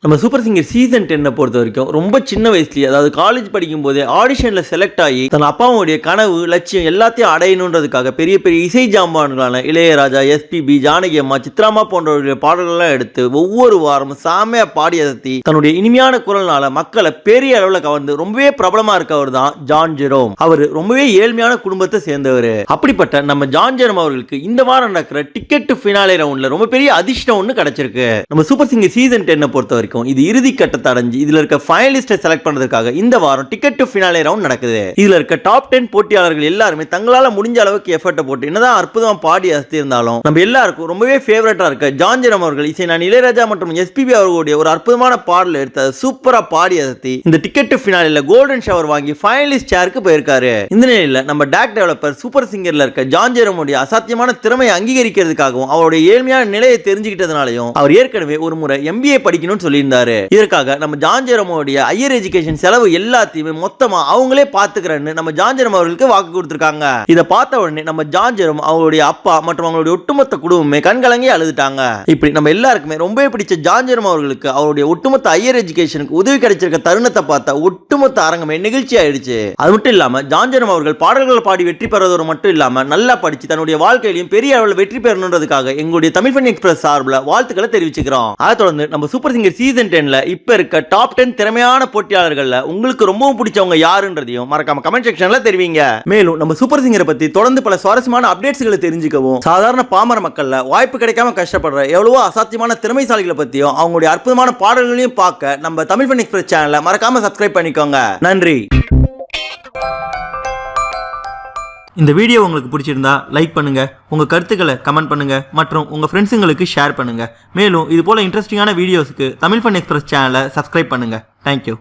நம்ம super singer season 10 பொறுத்த வரைக்கும் ரொம்ப சின்ன வயசுலயே, அதாவது காலேஜ் படிக்கும் போதே ஆடிஷன்ல செலக்ட் ஆகி தன் அப்பாவுடைய கனவு லட்சியம் எல்லாத்தையும் அடையணுன்றதுக்காக பெரிய பெரிய இசை ஜாம்பான்களான இளையராஜா, எஸ்பிபி, ஜானகி அம்மா, சித்ராமா போன்றவர்களுடைய பாடல்கள்லாம் எடுத்து ஒவ்வொரு வாரமும் சாமையா பாடி அசத்தி தன்னுடைய இனிமையான குரல்னால மக்களை பெரிய அளவுல கவர்ந்து ரொம்பவே பிரபலமா இருக்கவர் தான் ஜான் ஜெரோம். அவர் ரொம்பவே ஏழ்மையான குடும்பத்தை சேர்ந்தவர். அப்படிப்பட்ட நம்ம ஜான் ஜெரோம் அவர்களுக்கு இந்த வாரம் நடக்கிற டிக்கெட் ஃபினாலே ரவுண்ட்ல ரொம்ப பெரிய அதிர்ஷ்டம் ஒன்று கிடைச்சிருக்கு. நம்ம சூப்பர் சிங்கர் சீசன் 10 பொறுத்த வரைக்கும் இது இறுதி கட்டத்தை அடைஞ்சு இதுல இருக்க ஃபைனலிஸ்டை செலக்ட் பண்றதுக்காக இந்த வாரம் டிக்கெட் டு ஃபினாலே ரவுண்ட் நடக்குது. இதுல இருக்க டாப் 10 போட்டியாளர்கள் எல்லாருமே தங்களால முடிஞ்ச அளவுக்கு எஃபர்ட் போட்டு என்னதான் அற்புதமா பாடி அசத்தி இருந்தாலும் நம்ம எல்லாருக்கும் ரொம்பவே ஃபேவரட்டா இருக்க ஜான் ஜெரோம் அவர்கள் இசைஞானி இளையராஜா மற்றும் எஸ்பிபி அவர்களுடைய ஒரு அற்புதமான பாடல் எடுத்து சூப்பரா பாடி அசத்தி இந்த டிக்கெட் டு ஃபினாலேல கோல்டன் ஷவர் வாங்கி ஃபைனலிஸ்ட் சேருக்கு போயிருக்காரு. இந்த நிலையில நம்ம டாக் டெவலப்பர் சூப்பர் சிங்கர்ல இருக்க ஜான் ஜெரோம் உடைய அசாத்தியமான திறமையை அங்கீகரிக்கிறதுக்காகவும் அவருடைய ஏழ்மையான நிலையை தெரிஞ்சுக்கிட்டதுனாலையும் அவர் ஏற்கனவே ஒரு முறை MBA படிக்கணும்னு சொல்லி இதற்காக நம்ம ஜான் ஜெரோமோடைய ஹையர் எஜுகேஷன் செலவு எல்லாத்தையுமே மொத்தமா அவங்களே பாத்துக்கிறேன்னு நம்ம ஜான் ஜெரோம் அவர்களுக்கு வாக்கு கொடுத்திருக்காங்க. இதை பார்த்த உடனே நம்ம ஜான் ஜெரோம் அவருடைய அப்பா மற்றும் அவங்களுடைய ஒட்டுமொத்த குடும்பமே கண்கலங்கி அழுதுட்டாங்க. இப்படி நம்ம எல்லாருக்குமே ரொம்ப பிடிச்ச ஜான் ஜெரோம் அவர்களுக்கு அவருடைய ஒட்டுமொத்த ஹையர் எஜுகேஷனுக்கு உதவி கிடைச்சிருக்க தருணத்தை பார்த்த ஒட்டுமொத்த அரங்கமே நிகழ்ச்சி ஆயிடுச்சு. அது மட்டும் இல்லாம ஜான் ஜெரோம் அவர்கள் பாடல்கள் பாடி வெற்றி பெறுவதோடு மட்டும் இல்லாம நல்லா படிச்சு தன்னுடைய வாழ்க்கையிலும் பெரிய அளவில் வெற்றி பெறணுன்றதுக்காக எங்களுடைய தமிழ் ஃபன் எக்ஸ்பிரஸ் சார்பில் வாழ்த்துக்களை தெரிவிச்சுக்கிறோம். அதை தொடர்ந்து நம்ம சூப்பர் சிங்கர் சீசன் 10ல இப்ப இருக்க டாப் 10 திறமையான போட்டியாளர்கள்ல உங்களுக்கு ரொம்பவும் பிடிச்சவங்க யாருன்றதையும் மறக்காம கமெண்ட் செக்ஷன்ல தெரிவிங்க. மேலும் நம்ம சூப்பர் சிங்கரை பத்தி தொடர்ந்து பல சுவாரஸ்யமான அப்டேட்ஸ்களை தெரிஞ்சுக்கவும் சாதாரண பாமர மக்கள்ல வாய்ப்பு கிடைக்காம கஷ்டப்படுற எவ்வளவோ அசாத்தியமான திறமைசாலிகளை பத்தியும் அவங்களுடைய அற்புதமான பாடல்களையும் பார்க்க நம்ம தமிழ் ஃபன் எக்ஸ்பிரஸ் சேனலை மறக்காம சப்ஸ்கிரைப் பண்ணிக்கோங்க. நன்றி. இந்த வீடியோ உங்களுக்கு பிடிச்சிருந்தா லைக் பண்ணுங்க, உங்க கருத்துக்களை கமெண்ட் பண்ணுங்க மற்றும் உங்க ஃப்ரெண்ட்ஸுங்களுக்கு ஷேர் பண்ணுங்க. மேலும் இது போல இன்ட்ரெஸ்டிங்கான வீடியோஸ்க்கு தமிழ் ஃபன் எக்ஸ்பிரஸ் சேனலை சப்ஸ்கிரைப் பண்ணுங்க. தேங்க்யூ.